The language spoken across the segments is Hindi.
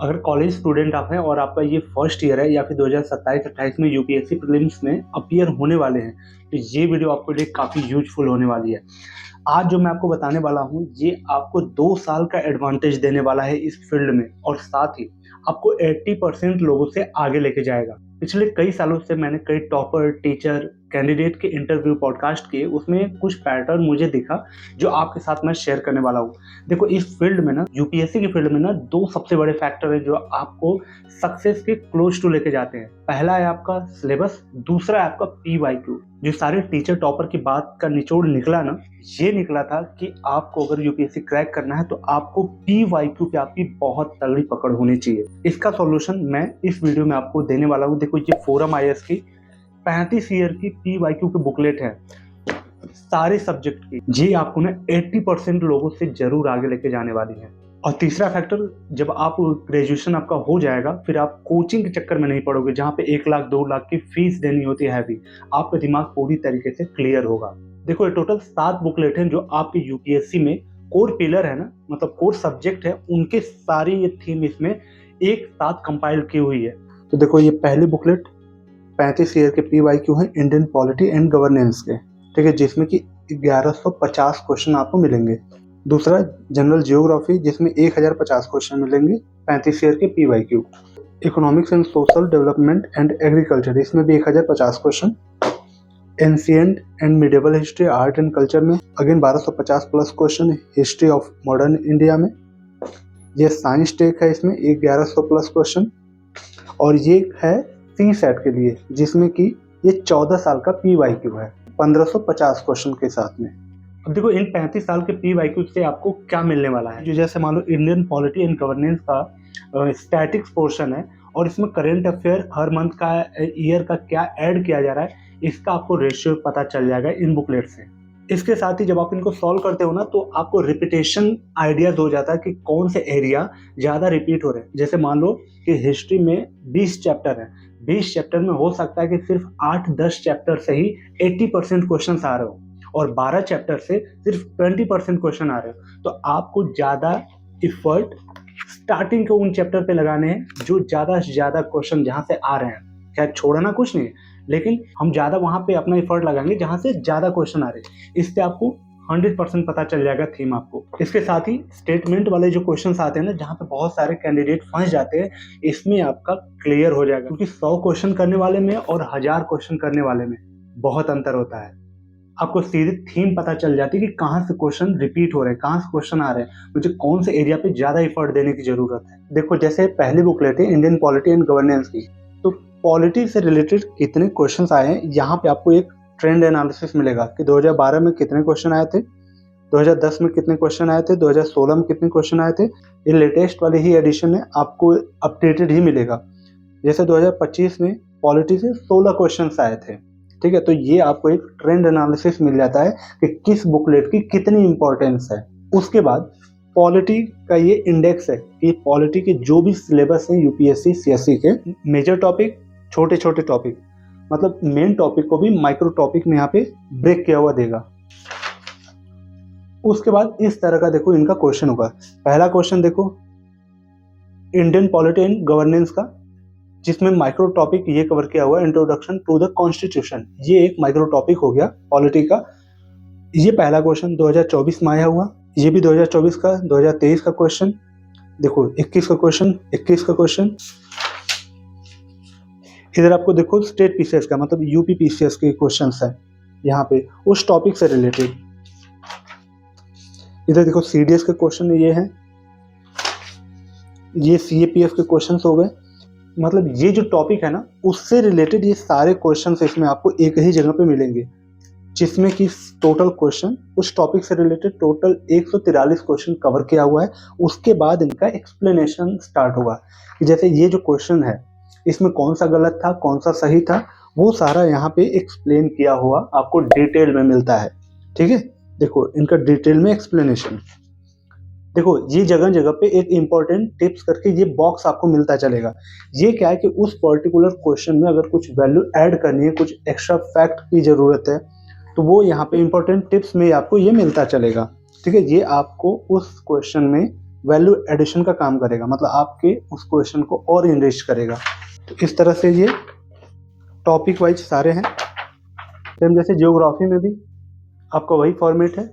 अगर कॉलेज स्टूडेंट आप हैं और आपका ये फर्स्ट ईयर है या फिर 2027-28 में यूपीएससी प्रीलिम्स में अपीयर होने वाले हैं, तो ये वीडियो आपके लिए काफ़ी यूजफुल होने वाली है। आज जो मैं आपको बताने वाला हूँ ये आपको 2 साल का एडवांटेज देने वाला है इस फील्ड में, और साथ ही आपको 80% लोगों से आगे लेके जाएगा। पिछले कई सालों से मैंने कई टॉपर, टीचर, कैंडिडेट के इंटरव्यू पॉडकास्ट किए, उसमें कुछ पैटर्न मुझे दिखा जो आपके साथ मैं शेयर करने वाला हूँ। देखो, इस फील्ड में ना, यूपीएससी की फील्ड में ना, 2 सबसे बड़े फैक्टर है जो आपको सक्सेस के क्लोज टू लेके जाते हैं। पहला है आपका सिलेबस, दूसरा है आपका पीवाईक्यू। जो सारे टीचर टॉपर की बात का निचोड़ निकला ना, ये निकला था कि आपको अगर यूपीएससी क्रैक करना है तो आपको पीवाईक्यू पे आपकी बहुत तगड़ी पकड़ होनी चाहिए। इसका सॉल्यूशन मैं इस वीडियो में आपको देने वाला हूँ। देखो, ये फोरम आईएएस की 35 ईयर की पीवाईक्यू की बुकलेट है सारे सब्जेक्ट की। जी आपको ना 80% लोगों से जरूर आगे लेके जाने वाली है। और तीसरा फैक्टर, जब आप ग्रेजुएशन आपका हो जाएगा फिर आप कोचिंग के चक्कर में नहीं पड़ोगे जहाँ पे 1 लाख 2 लाख की फीस देनी होती है हैवी। आपका दिमाग पूरी तरीके से क्लियर होगा। देखो, ये टोटल 7 बुकलेट हैं जो आपके यूपीएससी में कोर पिलर है ना, मतलब कोर सब्जेक्ट है, उनके सारी ये थीम इसमें एक साथ कंपाइल की हुई है। तो देखो, ये पहली बुकलेट 35 ईयर के पीवाईक्यू है इंडियन पॉलिटी एंड गवर्नेंस के, ठीक है, जिसमें कि 1150 क्वेश्चन आपको मिलेंगे। दूसरा जनरल जियोग्राफी, जिसमें 1050 क्वेश्चन मिलेंगे 35 ईयर के PYQ. Economics and social development and agriculture, इसमें भी 1050 question. Ancient and medieval history, art and culture में again 1250 plus question. History of modern India में ये साइंस टेक है, इसमें 1100 प्लस क्वेश्चन। और ये है सीसैट के लिए, जिसमें कि ये 14 साल का पीवाईक्यू है 1550 क्वेश्चन के साथ में। अब देखो, इन 35 साल के पीवाईक्यू से आपको क्या मिलने वाला है। जो जैसे मान लो इंडियन पॉलिटी एंड गवर्नेंस का स्टैटिक्स पोर्शन है, और इसमें करंट अफेयर हर मंथ का, ईयर का क्या ऐड किया जा रहा है, इसका आपको रेशियो पता चल जाएगा इन बुकलेट से। इसके साथ ही जब आप इनको सॉल्व करते हो ना, तो आपको रिपीटेशन आइडियाज हो जाता है कि कौन से एरिया ज़्यादा रिपीट हो रहे हैं। जैसे मान लो कि हिस्ट्री में 20 चैप्टर है, 20 चैप्टर में हो सकता है कि सिर्फ 8-10 चैप्टर से ही 80% क्वेश्चन आ रहे हो, और 12 चैप्टर से सिर्फ 20% क्वेश्चन आ रहे हो। तो आपको ज़्यादा इफर्ट स्टार्टिंग के उन चैप्टर पे लगाने हैं जो ज़्यादा से ज़्यादा क्वेश्चन जहाँ से आ रहे हैं। खैर, छोड़ना कुछ नहीं है, लेकिन हम ज़्यादा वहाँ पे अपना इफर्ट लगाएंगे जहाँ से ज़्यादा क्वेश्चन आ रहे हैं। इससे आपको 100% पता चल जाएगा थीम आपको। इसके साथ ही स्टेटमेंट वाले जो क्वेश्चंस आते हैं ना, जहाँ पे बहुत सारे कैंडिडेट फंस जाते हैं, इसमें आपका क्लियर हो जाएगा। क्योंकि 100 क्वेश्चन करने वाले में और 1000 क्वेश्चन करने वाले में बहुत अंतर होता है। आपको सीधी थीम पता चल जाती है कि कहाँ से क्वेश्चन रिपीट हो रहे हैं, कहाँ से क्वेश्चन आ रहे हैं, मुझे कौन से एरिया पे ज़्यादा एफर्ट देने की ज़रूरत है। देखो, जैसे पहली बुकलेट है इंडियन पॉलिटी एंड गवर्नेंस की, तो पॉलिटी से रिलेटेड कितने क्वेश्चंस आए हैं, यहाँ पे आपको एक ट्रेंड एनालिसिस मिलेगा कि 2012 में कितने क्वेश्चन आए थे, 2010 में कितने क्वेश्चन आए थे, 2016 में कितने क्वेश्चन आए थे। ये लेटेस्ट वाली ही एडिशन है, आपको अपडेटेड ही मिलेगा। जैसे 2025 में पॉलिटी से 16 क्वेश्चन आए थे, ठीक है। तो ये आपको एक ट्रेंड एनालिसिस मिल जाता है कि किस बुकलेट की कितनी इंपॉर्टेंस है। उसके बाद पॉलिटी का ये इंडेक्स है कि पॉलिटी के जो भी सिलेबस है यूपीएससी सीएससी के, मेजर टॉपिक, छोटे छोटे टॉपिक, मतलब मेन टॉपिक को भी माइक्रो टॉपिक में यहाँ पे ब्रेक किया हुआ देगा। उसके बाद इस तरह का देखो इनका क्वेश्चन होगा। पहला क्वेश्चन देखो इंडियन पॉलिटी एंड गवर्नेंस का, जिसमें माइक्रो टॉपिक ये कवर किया हुआ है, इंट्रोडक्शन टू द कॉन्स्टिट्यूशन। ये एक माइक्रो टॉपिक हो गया पॉलिटी का। ये पहला क्वेश्चन 2024 में आया हुआ, ये भी 2024 का। 2023 का क्वेश्चन देखो, 21 का क्वेश्चन, 21 का क्वेश्चन। इधर आपको देखो स्टेट पीसीएस का, मतलब यूपी पीसीएस के क्वेश्चंस है यहाँ पे उस टॉपिक से रिलेटेड। इधर देखो सीडीएस के क्वेश्चन ये है, ये सीएपीएफ के क्वेश्चंस हो गए। मतलब ये जो टॉपिक है ना, उससे रिलेटेड ये सारे क्वेश्चंस इसमें आपको एक ही जगह पे मिलेंगे, जिसमें कि टोटल क्वेश्चन उस टॉपिक से रिलेटेड टोटल 143 क्वेश्चन कवर किया हुआ है। उसके बाद इनका एक्सप्लेनेशन स्टार्ट होगा कि जैसे ये जो क्वेश्चन है इसमें कौन सा गलत था, कौन सा सही था, वो सारा यहाँ पे एक्सप्लेन किया हुआ आपको डिटेल में मिलता है, ठीक है। देखो इनका डिटेल में एक्सप्लेनेशन। देखो, ये जगह जगह पे एक इम्पोर्टेंट टिप्स करके ये बॉक्स आपको मिलता चलेगा। ये क्या है कि उस पर्टिकुलर क्वेश्चन में अगर कुछ वैल्यू ऐड करनी है, कुछ एक्स्ट्रा फैक्ट की ज़रूरत है, तो वो यहाँ पे इम्पोर्टेंट टिप्स में आपको ये मिलता चलेगा, ठीक है। ये आपको उस क्वेश्चन में वैल्यू एडिशन का काम करेगा, मतलब आपके उस क्वेश्चन को और इनरिच करेगा। तो इस तरह से ये टॉपिक वाइज सारे हैं। सेम जैसे ज्योग्राफी में भी आपका वही फॉर्मेट है।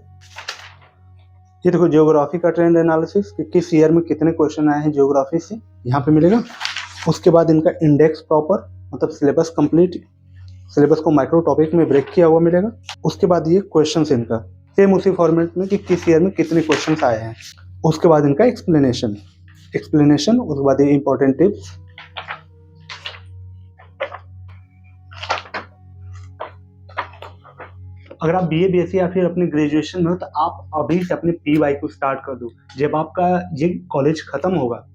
ये देखो ज्योग्राफी का ट्रेंड एनालिसिस कि किस ईयर में कितने क्वेश्चन आए हैं ज्योग्राफी से, यहाँ पे मिलेगा। उसके बाद इनका इंडेक्स प्रॉपर, मतलब सिलेबस कंप्लीट, सिलेबस को माइक्रो टॉपिक में ब्रेक किया हुआ मिलेगा। उसके बाद ये क्वेश्चंस इनका सेम उसी फॉर्मेट में कि किस ईयर में कितने क्वेश्चंस आए हैं। उसके बाद इनका एक्सप्लेनेशन, उसके बाद ये इंपॉर्टेंट टिप्स। अगर आप बीए बीएससी या फिर अपने ग्रेजुएशन में हो तो आप अभी से अपने पीवाई को स्टार्ट कर दो। जब आपका ये कॉलेज खत्म होगा,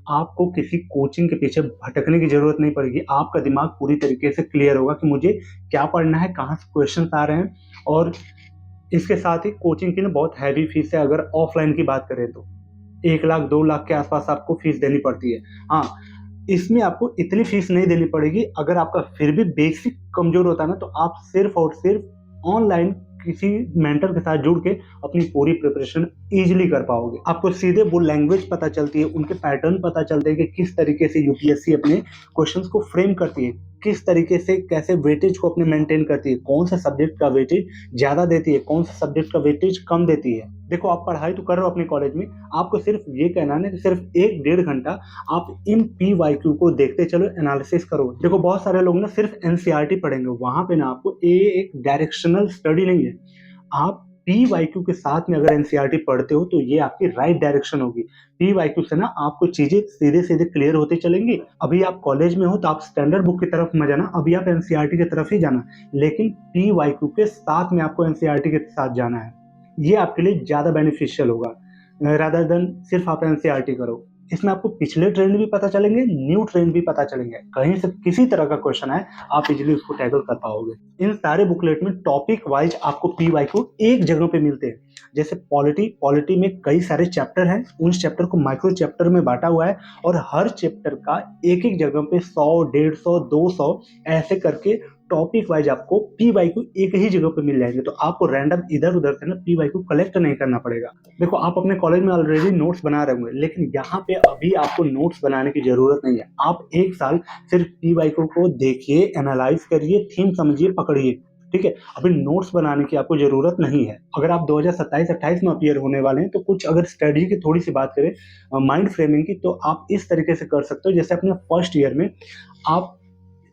आपको किसी कोचिंग के पीछे भटकने की जरूरत नहीं पड़ेगी। आपका दिमाग पूरी तरीके से क्लियर होगा कि मुझे क्या पढ़ना है, कहाँ से क्वेश्चन आ रहे हैं। और इसके साथ ही कोचिंग की ना बहुत हैवी फीस है। अगर ऑफलाइन की बात करें तो 1 लाख 2 लाख के आसपास आपको फीस देनी पड़ती है। हाँ, इसमें आपको इतनी फीस नहीं देनी पड़ेगी। अगर आपका फिर भी बेसिक कमजोर होता है ना, तो आप सिर्फ और सिर्फ ऑनलाइन किसी मेंटर के साथ जुड़ के अपनी पूरी प्रिपरेशन इजीली कर पाओगे। आपको सीधे वो लैंग्वेज पता चलती है, उनके पैटर्न पता चलते हैं कि किस तरीके से यूपीएससी अपने क्वेश्चंस को फ्रेम करती है, किस तरीके से कैसे वेटेज को अपने मेंटेन करती है, कौन सा सब्जेक्ट का वेटेज ज्यादा देती है, कौन सा सब्जेक्ट का वेटेज कम देती है। देखो, आप पढ़ाई तो कर रहे हो अपने कॉलेज में, आपको सिर्फ ये कहना है कि सिर्फ 1-1.5 घंटा आप इन पीवाईक्यू को देखते चलो, एनालिसिस करो। देखो, बहुत सारे लोग ना सिर्फ एनसीईआरटी पढ़ेंगे, वहां पे ना आपको एक डायरेक्शनल स्टडी नहीं है। आप पीवाईक्यू के साथ में अगर एनसीईआरटी पढ़ते हो तो ये आपकी राइट डायरेक्शन होगी। पीवाईक्यू से ना आपको चीजें सीधे सीधे क्लियर होती चलेंगी। अभी आप कॉलेज में हो तो आप स्टैंडर्ड बुक की तरफ मत जाना, अभी आप एनसीईआरटी की तरफ ही जाना, लेकिन पीवाईक्यू के साथ में आपको एनसीईआरटी के साथ जाना है। ये आपके लिए ज्यादा बेनिफिशियल होगा रादर देन सिर्फ आप एनसीईआरटी करो। इसमें आपको पिछले ट्रेंड भी पता चलेंगे, न्यू ट्रेंड भी पता चलेंगे। कहीं से किसी तरह का क्वेश्चन है, आप इजीली उसको टैकल कर पाओगे। इन सारे बुकलेट में टॉपिक वाइज आपको पीवाईक्यू एक जगह पे मिलते हैं। जैसे पॉलिटी में कई सारे चैप्टर हैं, उन चैप्टर को माइक्रो चैप्टर में बांटा हुआ है और हर चैप्टर का एक एक जगह पे 100, 150, 200 ऐसे करके टॉपिक वाइज आपको पीवाईक्यू एक ही जगह पे मिल जाएंगे। तो आपको रैंडम इधर उधर से ना पीवाईक्यू कलेक्ट नहीं करना पड़ेगा। देखो, आप अपने कॉलेज में ऑलरेडी नोट्स बना रहे होंगे, लेकिन यहाँ पे अभी आपको नोट्स बनाने की जरूरत नहीं है। आप 1 साल सिर्फ पीवाईक्यू को देखिए, एनालाइज करिए, थीम समझिए, पकड़िए, ठीक है। अभी नोट्स बनाने की आपको जरूरत नहीं है। अगर आप 2027-28 में अपीयर होने वाले हैं तो कुछ अगर स्टडी की थोड़ी सी बात करें, माइंड फ्रेमिंग की, तो आप इस तरीके से कर सकते हो। जैसे अपने फर्स्ट ईयर में आप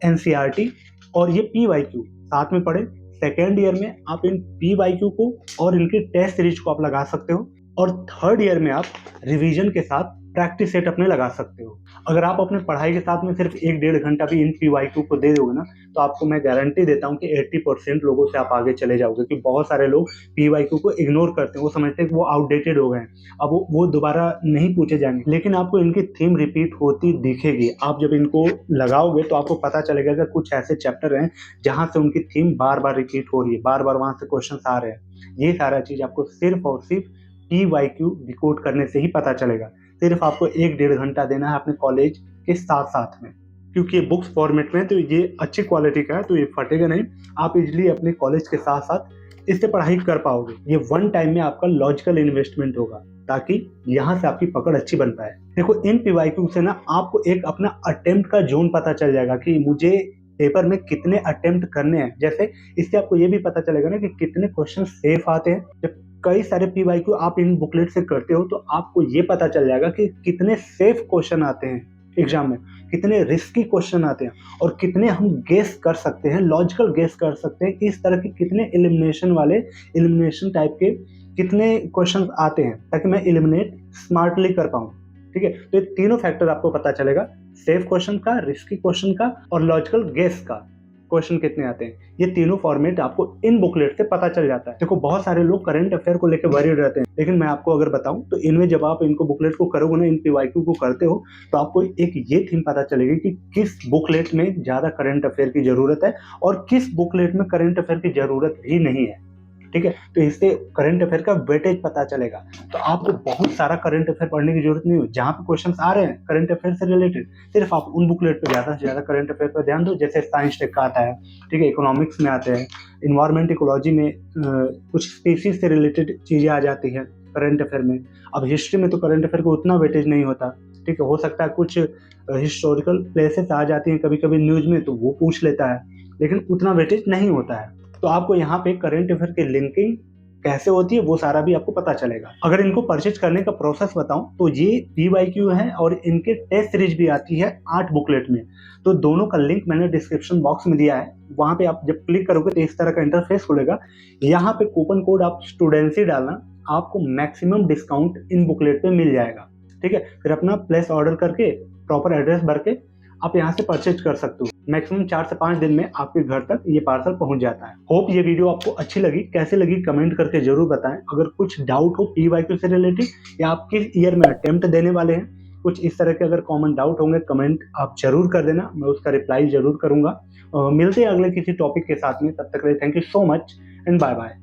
एनसीईआरटी और ये पीवाईक्यू साथ में पढ़े, सेकेंड ईयर में आप इन पीवाईक्यू को और इनके टेस्ट सीरीज को आप लगा सकते हो, और थर्ड ईयर में आप रिवीजन के साथ प्रैक्टिस सेट अपने लगा सकते हो। अगर आप अपने पढ़ाई के साथ में सिर्फ 1-1.5 घंटा भी इन पीवाईक्यू को दे दोगे ना, तो आपको मैं गारंटी देता हूँ कि 80% लोगों से आप आगे चले जाओगे। क्योंकि बहुत सारे लोग पीवाईक्यू को इग्नोर करते हैं, वो समझते हैं कि वो आउटडेटेड हो गए हैं, अब वो दोबारा नहीं पूछे जाएंगे। लेकिन आपको इनकी थीम रिपीट होती दिखेगी। आप जब इनको लगाओगे तो आपको पता चलेगा कि कुछ ऐसे चैप्टर हैं जहाँ से उनकी थीम बार बार रिपीट हो रही है, बार बार वहां से क्वेश्चन आ रहे हैं। ये सारा चीज आपको सिर्फ और सिर्फ पीवाईक्यू डिकोड करने से ही पता चलेगा। सिर्फ आपको 1-1.5 घंटा देना है अपने कॉलेज के साथ साथ में। क्योंकि ये बुक्स फॉर्मेट में, तो ये अच्छी क्वालिटी का है, तो ये फटेगा नहीं। आप इजीली अपने कॉलेज के साथ साथ इससे पढ़ाई कर पाओगे। ये वन टाइम में आपका लॉजिकल इन्वेस्टमेंट होगा, ताकि यहाँ से आपकी पकड़ अच्छी बन पाए। देखो, इन पीवाईक्यू से ना आपको एक अपना अटेम्प्ट का जोन पता चल जाएगा कि मुझे पेपर में कितने अटेम्प्ट करने हैं। जैसे इससे आपको ये भी पता चलेगा ना कि कितने क्वेश्चन सेफ आते हैं। जब कई सारे पीवाईक्यू आप इन बुकलेट से करते हो, तो आपको ये पता चल जाएगा कि कितने सेफ क्वेश्चन आते हैं एग्जाम में, कितने रिस्की क्वेश्चन आते हैं, और कितने हम गेस कर सकते हैं, लॉजिकल गेस कर सकते हैं। इस तरह के कितने एलिमिनेशन टाइप के कितने क्वेश्चन आते हैं, ताकि मैं एलिमिनेट स्मार्टली कर पाऊँ, ठीक है। तो ये तीनों फैक्टर आपको पता चलेगा, सेफ क्वेश्चन का, रिस्की क्वेश्चन का और लॉजिकल गेस का क्वेश्चन कितने आते हैं। ये तीनों फॉर्मेट आपको इन बुकलेट से पता चल जाता है। देखो, बहुत सारे लोग करंट अफेयर को लेकर वरीड रहते हैं, लेकिन मैं आपको अगर बताऊं तो इनमें जब आप इनको बुकलेट को करोगे ना, इन पीवाईक्यू को करते हो, तो आपको एक ये थीम पता चलेगी कि किस बुकलेट में ज्यादा करंट अफेयर की जरूरत है और किस बुकलेट में करंट अफेयर की जरूरत ही नहीं है, ठीक है। तो इससे करंट अफेयर का वेटेज पता चलेगा। तो आपको बहुत सारा करंट अफेयर पढ़ने की जरूरत नहीं हो। जहाँ पे क्वेश्चंस आ रहे हैं करंट अफेयर से रिलेटेड, सिर्फ आप उन बुकलेट पे ज्यादा से ज्यादा करंट अफेयर पर ध्यान दो। जैसे साइंस टेक का आता है, ठीक है, इकोनॉमिक्स में आते हैं, इन्वायरमेंट इकोलॉजी में कुछ स्पीसीज से रिलेटेड चीजें आ जाती हैं, करंट अफेयर में। अब हिस्ट्री में तो करंट अफेयर को उतना वेटेज नहीं होता, ठीक है। हो सकता है कुछ हिस्टोरिकल प्लेसेस आ जाती हैं कभी कभी न्यूज में, तो वो पूछ लेता है, लेकिन उतना वेटेज नहीं होता है। तो आपको यहाँ पे करंट अफेयर की लिंकिंग कैसे होती है वो सारा भी आपको पता चलेगा। अगर इनको परचेज करने का प्रोसेस बताऊं तो ये PYQ है और इनके टेस्ट सीरीज भी आती है 8 बुकलेट में। तो दोनों का लिंक मैंने डिस्क्रिप्शन बॉक्स में दिया है, वहां पे आप जब क्लिक करोगे तो इस तरह का इंटरफेस खुलेगा। यहाँ पे कूपन कोड आप स्टूडेंसी डालना, आपको मैक्सिमम डिस्काउंट इन बुकलेट पे मिल जाएगा, ठीक है। फिर अपना प्लेस ऑर्डर करके प्रॉपर एड्रेस भर के आप यहाँ से परचेज कर सकते हो। मैक्सिमम 4 से 5 दिन में आपके घर तक ये पार्सल पहुंच जाता है। होप ये वीडियो आपको अच्छी लगी, कैसे लगी कमेंट करके जरूर बताएं। अगर कुछ डाउट हो PYQ से रिलेटेड या आप किस ईयर में अटेम्प्ट देने वाले हैं, कुछ इस तरह के अगर कॉमन डाउट होंगे कमेंट आप जरूर कर देना, मैं उसका रिप्लाई जरूर करूंगा। मिलते हैं अगले किसी टॉपिक के साथ में, तब तक के लिए thank you so much and bye bye.